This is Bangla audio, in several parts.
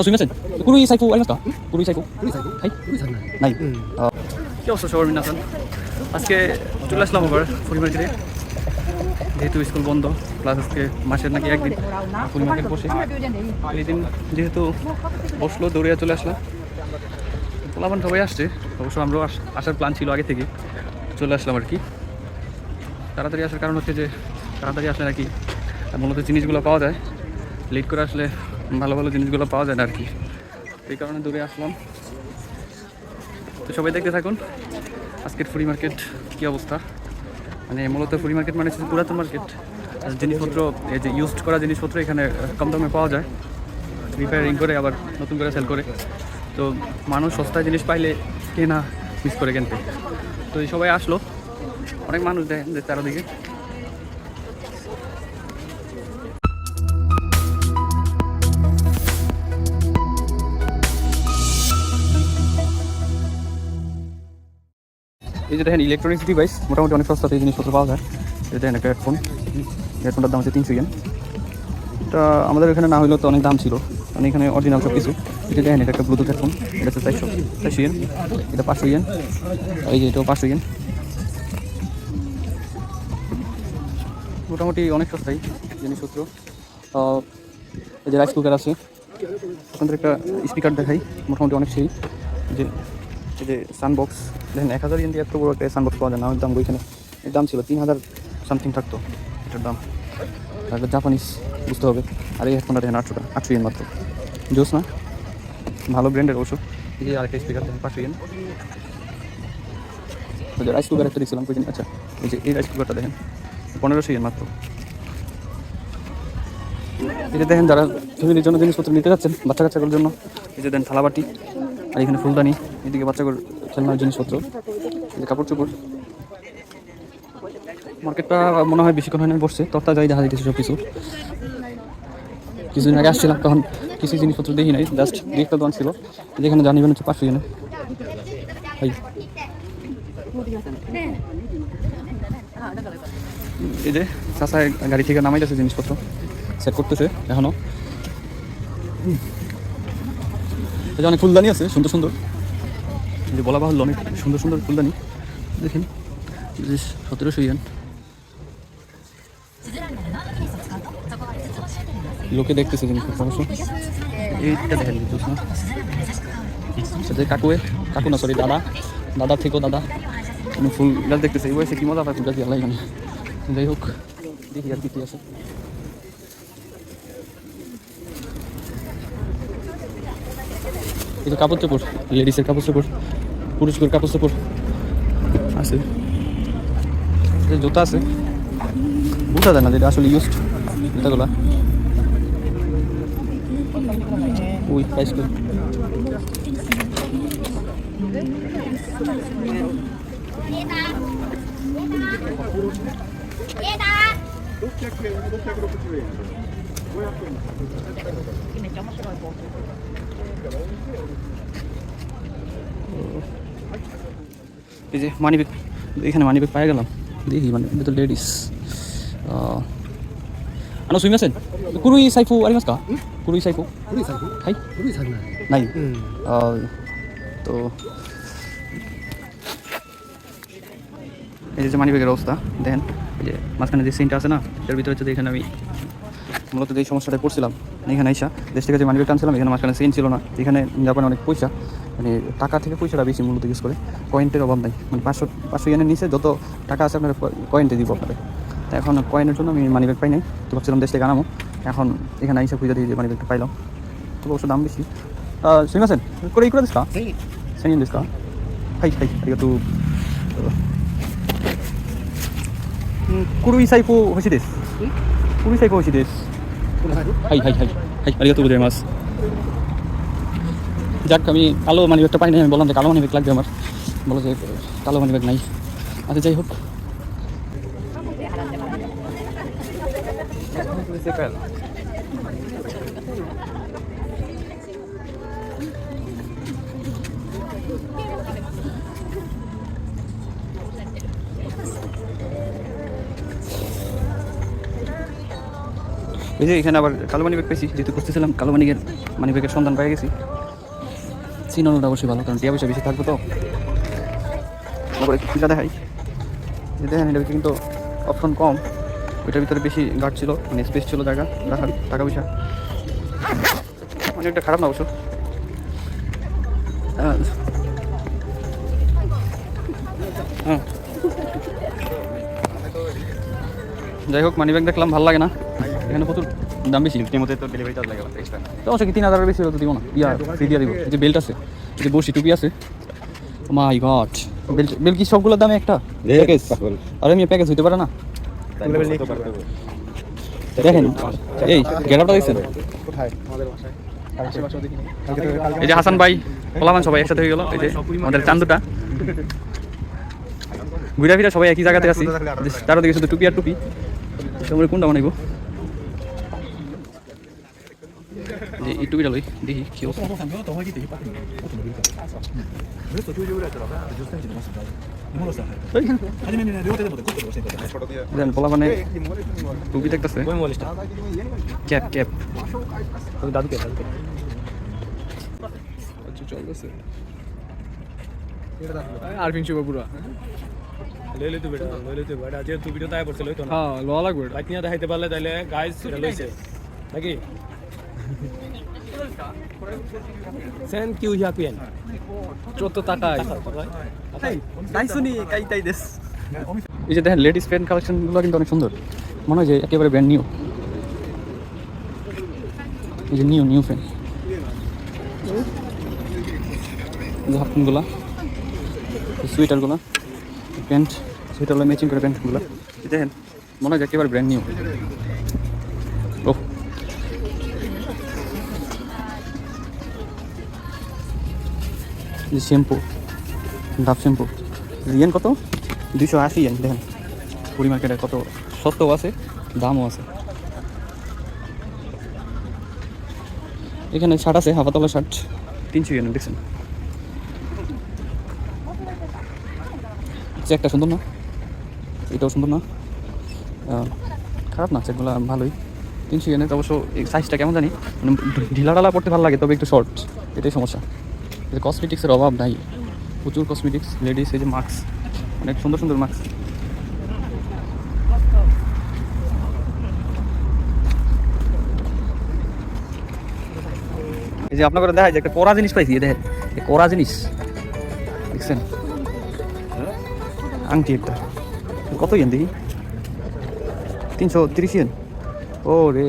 すみません。古い財布ありますか？古い財布。はい。ない。কি অবস্থা সবার মিনাসান? আজকে চলে আসলাম আবার ফুরি মার্কেটে, যেহেতু স্কুল বন্ধ প্লাস আজকে মাসের নাকি একদিন ফুরি মার্কেট বসে। এই দিন যেহেতু বসলো দৌড়িয়ে চলে আসলাম। পোলাপান সবাই আসছে, অবশ্য আমরাও আসার প্ল্যান ছিল আগে থেকে, চলে আসলাম আর কি। তাড়াতাড়ি আসার কারণ হচ্ছে যে তাড়াতাড়ি আসলে নাকি মূলত জিনিসগুলো পাওয়া যায়, লেট করে আসলে ভালো ভালো জিনিসগুলো পাওয়া যায় না আর কি। এই কারণে দৌড়ে আসলাম। তো সবাই দেখতে থাকুন আজকের ফুরি মার্কেট কী অবস্থা। মানে মূলত ফুরি মার্কেট মানে হচ্ছে পুরাতন মার্কেট, জিনিসপত্র এই যে ইউজড করা জিনিসপত্র এখানে কম দামে পাওয়া যায়, রিপেয়ারিং করে আবার নতুন করে সেল করে। তো মানুষ সস্তায় জিনিস পাইলে কেনা মিস করে কিনতে। তো এই সবাই আসলো, অনেক মানুষ দেখেন যে চারদিকে। এই যে দেখেন ইলেকট্রনিক্স ডিভাইস মোটামুটি অনেক সস্তাতে জিনিসপত্র পাওয়া যায়। এই দেখেন একটা হেডফোনটার দাম হচ্ছে 300 ইয়েন। এটা আমাদের এখানে না হলেও তো অনেক দাম ছিল, মানে এখানে অরিজিনাল সব কিছু। এটা দেখেন এটা একটা ব্লুটুথ হেডফোন, এটা হচ্ছে 400 ইয়েন। এটা 500 ইয়েন, এই যে এটাও 500 ইয়েন। মোটামুটি অনেক সস্তাই জিনিসপত্র। এই যে রাইস কুকার আছে, আপনাদের একটা স্পিকার দেখাই, মোটামুটি অনেক সেই। এই যে সানবক্স দেখেন 1000 ইয়েন দিয়ে এত বড় একটা সানবক্স পাওয়া যায় না, দাম ওইখানে এর দাম ছিল 3000 সামথিং থাকতো এটার দাম। আর এটা জাপানিজ বুঝতে হবে। আর এই হেডফোনটা দেখেন 800 ইয়েন মাত্র, জোস না, ভালো ব্র্যান্ডের অবশ্য। এই যে আরেকটা স্পিকার দেখেন 500 ইয়েন। ওই যে রাইস কুকার একটা দিয়েছিলাম কই দিন, আচ্ছা এই যে এই রাইস কুকারটা দেখেন 1500 ইয়েন মাত্র। এই যে দেখেন যারা ফ্যামিলির জন্য জিনিসপত্র নিতে যাচ্ছেন বাচ্চা কাচ্চাগুলোর জন্য, এই যে দেন থালাবাটি, আর এখানে ফুলদানি, এদিকে বাচ্চাগুলোর খেলনার জিনিসপত্র, এই যে কাপড় চোপড়। মার্কেটটা মনে হয় বেশিক্ষণ হয় না বসছে, তরতা যাই দেখা যাইতেছে সব কিছু। কিছুদিন আগে আসছিলাম তখন কিছু জিনিসপত্র দেখি নাই, জাস্ট একটা দোকান ছিল যেখানে জানিবেন হচ্ছে 500 ইয়েনে। এই যে চাষায় গাড়ি থেকে নামাইতেছে জিনিসপত্র সেট করতেছে এখনো। এই যে অনেক ফুলদানি আছে সুন্দর সুন্দর, এই যে বলা বাহুল্য অনেক সুন্দর সুন্দর ফুলদানি দেখেন 1700 ইয়েন। লোকে দেখতেছে জিনিসপত্র অবশ্য। এইটা দেখেন না, কাকু না সরি দাদা থেকেও দাদা ফুল গাছ দেখতেছে। এই বয়সে কি মজা পায় ফুল গাছ দিয়ে, আল্লাহ জানে। যাই হোক দেখি আর কি আছে। এই তো কাপড় চোপড়, লেডিসের কাপড় চোপড়, পুরুষের কাপড় চোপড় আছে। জুতা আছে, বোঝা যায় না যেটা আসলে ইউজড জুতাগুলা। ওই প্রাইস কই? এই যে মানিব্যাগ, এখানে মানিব্যাগ পাই গেলাম, দেখি মানে এটা তো লেডিস। সুইমাসেন কুরুই সাইফু আরি মাস কা? কুরুই সাইফু হাই নাই। তো এই যে মানিব্যাগের অবস্থা দেখেন, এই যে মাঝখানে যে সিনটা আছে না, এটার ভিতরে হচ্ছে এখানে আমি মূলত যেই সমস্যাটা পড়ছিলাম এখানে আইসা দেশ থেকে যে মানিব্যাগ টানছিলাম, এখানে মাঝখানে সিন ছিল না। এখানে জাপানে অনেক পয়সা, মানে টাকা থেকে পয়সাটা বেশি মূলত ইউজ করে, কয়েন্টের অভাব নাই। মানে 500 ইয়েনের নিচে যত টাকা আছে আপনার কয়েন্টে দিব আপনাদের। তো এখন কয়েনের জন্য আমি মানিব্যাগ পাই নাই, তো ভাবছিলাম দেশ থেকে আনামো। এখন এখানে আইসা খুঁজে দিয়ে যে মানিব্যাগটা পাইলাম, তো অবশ্য দাম বেশি। সুইমাসেন করে দিস কা সেন দিস কা হাই আরিগাতো কুরুই সাইফু হইছি দেশ কুরুই সাইফু হইছি দেশ হাই আরিগাতো গোজাইমাস। যাক আমি কালো মানিব্যাগটা পাই নাই, আমি বললাম যে কালো মানিব্যাগ লাগবে আমার, বলো যে কালো মানিব্যাগ নাই। আচ্ছা যাই হোক, এই যে এখানে আবার কালো মানি ব্যাগ পেয়েছি, যেহেতু খুঁজতেছিলাম কালো মানি ব্যাগের সন্ধান পেয়ে গেছি। চিনানোটা অবশ্যই ভালো, কারণ টিয়া পয়সা বেশি থাকবো তো। আবার একটু খুঁজা দেখাই, দেখেন এটা কিন্তু অপশন কম, ওইটার ভিতরে বেশি গার্ড ছিল, মানে স্পেস ছিল জায়গা রাখার, টাকা পয়সা অনেকটা খারাপ না অবশ্য। হ্যাঁ যাই হোক, মানি ব্যাগ দেখলাম ভালো লাগে না, এখানে প্রচুর দাম বেশি। মধ্যে তো ডেলিভারি চার্জ লাগে এক্সট্রা। তো অবশ্যই কি 3000 বেশি হতো দিব না, ইয়া ফ্রি দিয়ে দিব। যে বেল্ট আছে, যে বসি টুপি আছে, মাই গড, বেল্ট কি সবগুলোর দামে একটা প্যাকেজ? আরে আমি প্যাকেজ হইতে পারে না। দেখেন এই গেটআপটা দেখছেন, এই যে হাসান ভাই পোলামান সবাই একসাথে হয়ে গেল। এই যে আমাদের চান্দুটা ঘুরা ফিরা সবাই একই জায়গাতে আছি, তারও দিকে শুধু টুপি আর টুপি। তোমরা কোনটা বানাইবো? যে এই টুপিটা লই দেখি কি অবস্থা। দেন পোলা মানে টুপি দেখতেছে, ক্যাপ ক্যাপ দাদু কে চলতেছে আরফিন শুভ পুরা লইলে তো বেটা যে তুই ভিডিও তাই পড়ছে লইতো না। হ্যাঁ ল লাগবে বাইক নিয়ে দেখাইতে পারলে তাইলে গাইস এটা লইছে নাকি সেন কি উইয়া কুয়েন 14 টাকায় তাই শুনি কাইতাই দেশ। এই যে দেখেন লেডিস পেন কালেকশনগুলো কিন্তু অনেক সুন্দর, মনে হয় যে একেবারে ব্র্যান্ড নিউ। এই যে নিউ পেন, হাফ প্যান্টগুলো, সোয়েটারগুলো, প্যান্ট সোয়েটারগুলো ম্যাচিং করে প্যান্টগুলো দেখেন, মনে হয় যে একেবারে ব্র্যান্ড নিউ। ও শ্যাম্পু, ডাব শ্যাম্পু, ইয়েন কত? 280 ইয়েন। দেখেন পুরি মার্কেটে কত সস্তাও আছে, দামও আছে। এখানে শার্ট আছে, হাফাতলা শার্ট 300 ইয়েন, দেখছেন? চেকটা সুন্দর না, এটাও সুন্দর না, খারাপ না, চেকগুলো ভালোই। 300 ইয়েনের অবশ্য এই সাইজটা কেমন জানি, মানে ঢিলা ঢালা পড়তে ভালো লাগে, তবে একটু শর্ট, এটাই সমস্যা। কসমেটিক্সের অভাব নাই, প্রচুর কসমেটিক্স লেডিস। এই যে মাস্ক, অনেক সুন্দর সুন্দর মাস্ক। এই যে আপনার করে দেখা যায় একটা কড়া জিনিস পাইছি, দেখেন এই কড়া জিনিস দেখছেন, আংটি একটা, কত ইয়েন দেখি? 330 ইয়েন। ও রে,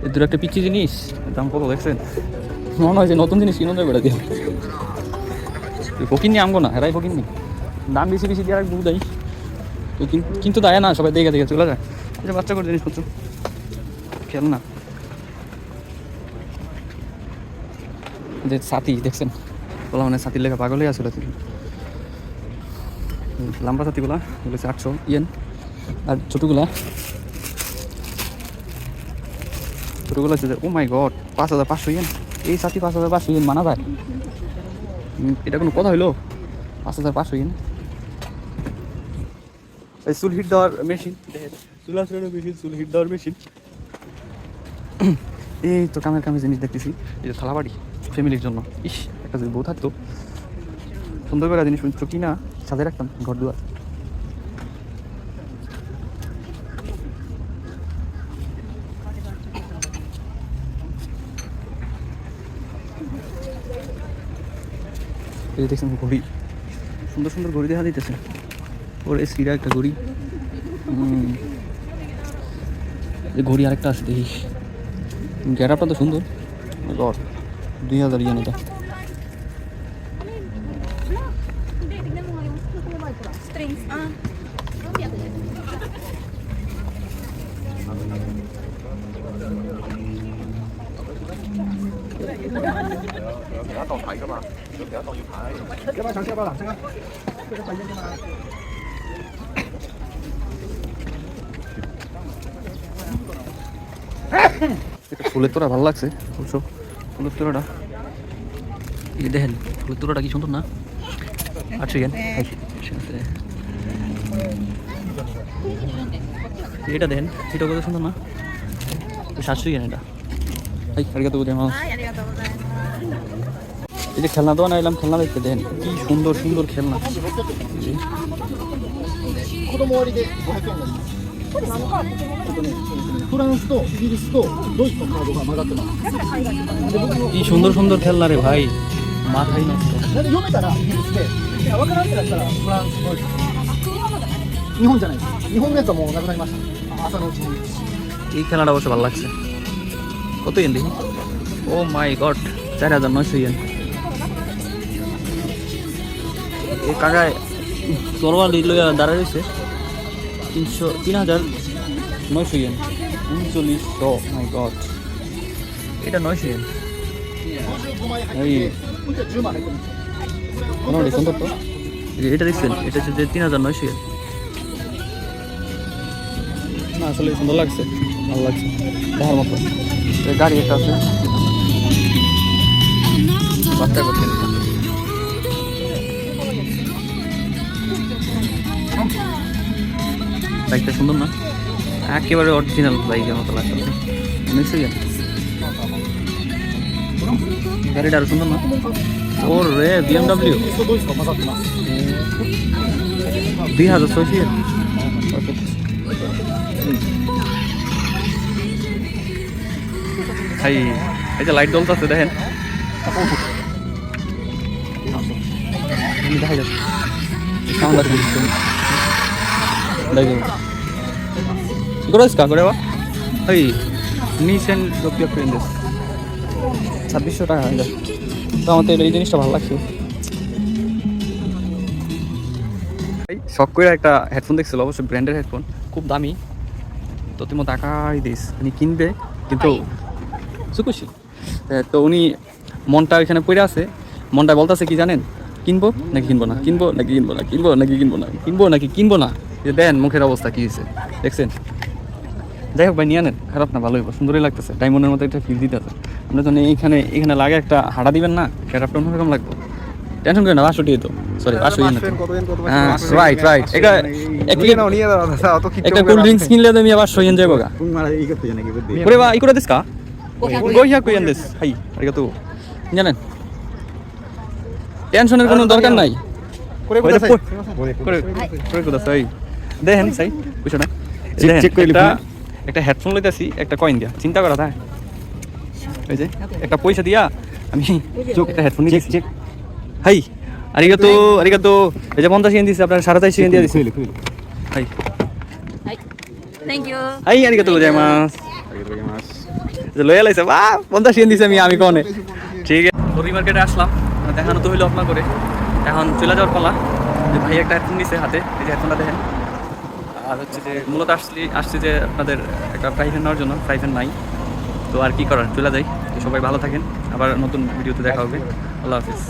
এর দূর একটা পিচ্ছি জিনিস, দাম কত দেখছেন? মনে হয় যে নতুন জিনিস কিনে দেবে দিয়ে। ফকির নি আমগো না, এরাই ফকির নি, দাম বেশি বেশি দিয়ে রাখবো দেয় তো, কিন্তু দেয় না, সবাই দেখে দেখে চলে যায়। এই যে বাচ্চা করে জিনিসপত্র, খেল না। যে ছাতি দেখছেন, বলা মানে ছাতির লেখা পাগলে আসলে, লম্বা ছাতিগুলা এগুলো 800 ইয়েন, আর ছোটোগুলা হচ্ছে ও মাই গড 5500 ইয়েন। এই ছাতি 5500 ইয়েন মানা যায়? এটা কোনো কথা হইলো? 5500 ইয়েন। এই চুল হিট দেওয়ার মেশিন, চুল হিট দেওয়ার মেশিন। এই তো কামের জিনিস দেখতেছি, এই যে থালাবাড়ি ফ্যামিলির জন্য। ইস, একটা যদি বউ থাকতো, সুন্দর করে জিনিস কি না সাথে রাখতাম ঘর দুয়ার। এই দেখছেন ঘড়ি, সুন্দর সুন্দর ঘড়ি দেখা দিতেছে। ওর এই সিরা একটা ঘড়ি, ঘড়ি আরেকটা আছে দেখি। গেটআপটা তো সুন্দর, 2000 ইয়েন এটা। ফুলের তোড়া ভালো লাগছে, বুঝছো? ফুলের তোড়াটা দেখেন, ফুলের তোড়াটা কি সুন্দর না? 800 ইয়েন। এটা দেখেন, এটা কত সুন্দর না? 700 ইয়েন এটা। এই আরিগাতো গোজাইমাস। はい、ありがとうございます。 এই যে খেলনা দোকানে এলাম, খেলনা দেখতে দেন কি সুন্দর সুন্দর খেলনা। 子供割で500円になります。フランスとイギリスとドイツのカードが混ざってます。 কি সুন্দর সুন্দর খেলনা রে ভাই, মাথাই নষ্ট। なんで読めたらイギリスで、分からんってなったらフランス、ドイツ。日本じゃないです。日本のやつはもうなくなりました。朝のうちに。 এই খেলাটা অবশ্য ভালো লাগছে। কত ইয়েন দেখি? ও মাই গড, 4900 ইয়েন। এই কাকায় তরোয়াল লইয়া দাঁড়ায় রয়েছে। 3900 ইয়েন, 3900। মাই গড, এটা 900 ইয়েন। 55枚入っএইて、こっちは10枚入ってます。 মোটামুটি সুন্দর তো। এটা দেখছেন, এটা হচ্ছে 3900 ইয়েন। না আসলে সুন্দর লাগছে, ভালো লাগছে, দেখার মতো। এই গাড়ি একটা আছে, বাচ্চা করছে। বাইকটা সুন্দর না, একেবারে অরিজিনাল বাইকের মতো লাগছে। 900 ইয়েন। গাড়িটা আরো সুন্দর না? ওর রে BMW イギリスとドイツが混ざってます。 2600 ইয়েন। ভাই এই যে লাইট জ্বলতেছে দেখেন, দেখা যাচ্ছে সাউন্ড আছে। দেখুনこれですかこれは？はい2600円です。2600টাকা। তো আমার তো এই জিনিসটা ভালো লাগছে। শখ করে একটা হেডফোন দেখছিল, অবশ্যই ব্র্যান্ডের হেডফোন, খুব দামি। তো তুমি টাকাই দিস, উনি কিনবে কিন্তু সুকুশি। তো উনি মনটা ওইখানে পড়ে আছে, মনটা বলতেছে কি জানেন, কিনবো নাকি কিনবো না, কিনবো নাকি কিনবো না, কিনবো নাকি কিনবো না, কিনবো নাকি কিনবো না। যে দেন মুখের অবস্থা কি হয়েছে দেখছেন। যাই হোক ভাই নিয়ে আনেন, খারাপ না, ভালোই, সুন্দরই লাগতেছে, ডায়মন্ডের মতো একটা ফিল দিতে আছে। আপনার জন্য এখানে লাগে একটা হাঁটা দিবেন না, ক্যারাপটা অন্যরকম লাগবে। টেনশন করেন না, 500 টাকা তো, সরি 500 ইয়েন। হ্যাঁ রাইট রাইট। একটা কোল্ড ড্রিঙ্কস কিনলে তুমি 500 ইয়েন যাবো গা। করে বা ই করে দিস কা 500 ইয়েন দিস। হাই আরিগাতো। জানেন টেনশনের কোনো দরকার নাই। করে কোথায় দেখেন সাই বুঝছো না, একটা হেডফোন লইতেছি, একটা কয়েন দিয়া, চিন্তা করা তাই। ওই যে একটা পয়সা দিয়া আমি একটা হেডফোন নিয়েছি। হাই আরিগাতো আরিগাতো। এই যে 50 ইয়েন দিছে, আপনার 450 ইয়েন দিয়ে দিছি। হাই はい。Thank you. হাই আরিগাতো গোজাইমাস। যে লয়ে লাইছে, বাহ 50 ইয়েন দিছে আমি কোনে। ঠিক আছে, ফ্রি মার্কেটে আসলাম, দেখানো তো হইলো আপনার করে। এখন চলে যাওয়ার পালা। যে ভাই একটা হেডফোন নিছে হাতে, এই যে হেডফোনটা দেখেন। আর হচ্ছে যে মূলত আসছে যে আপনাদের একটা প্রাইভেট নেওয়ার জন্য, প্রাইভেট নাই তো আর কি করার, চলে যাই। তো সবাই ভালো থাকেন, আবার নতুন ভিডিওতে দেখা হবে। আল্লাহ হাফিজ।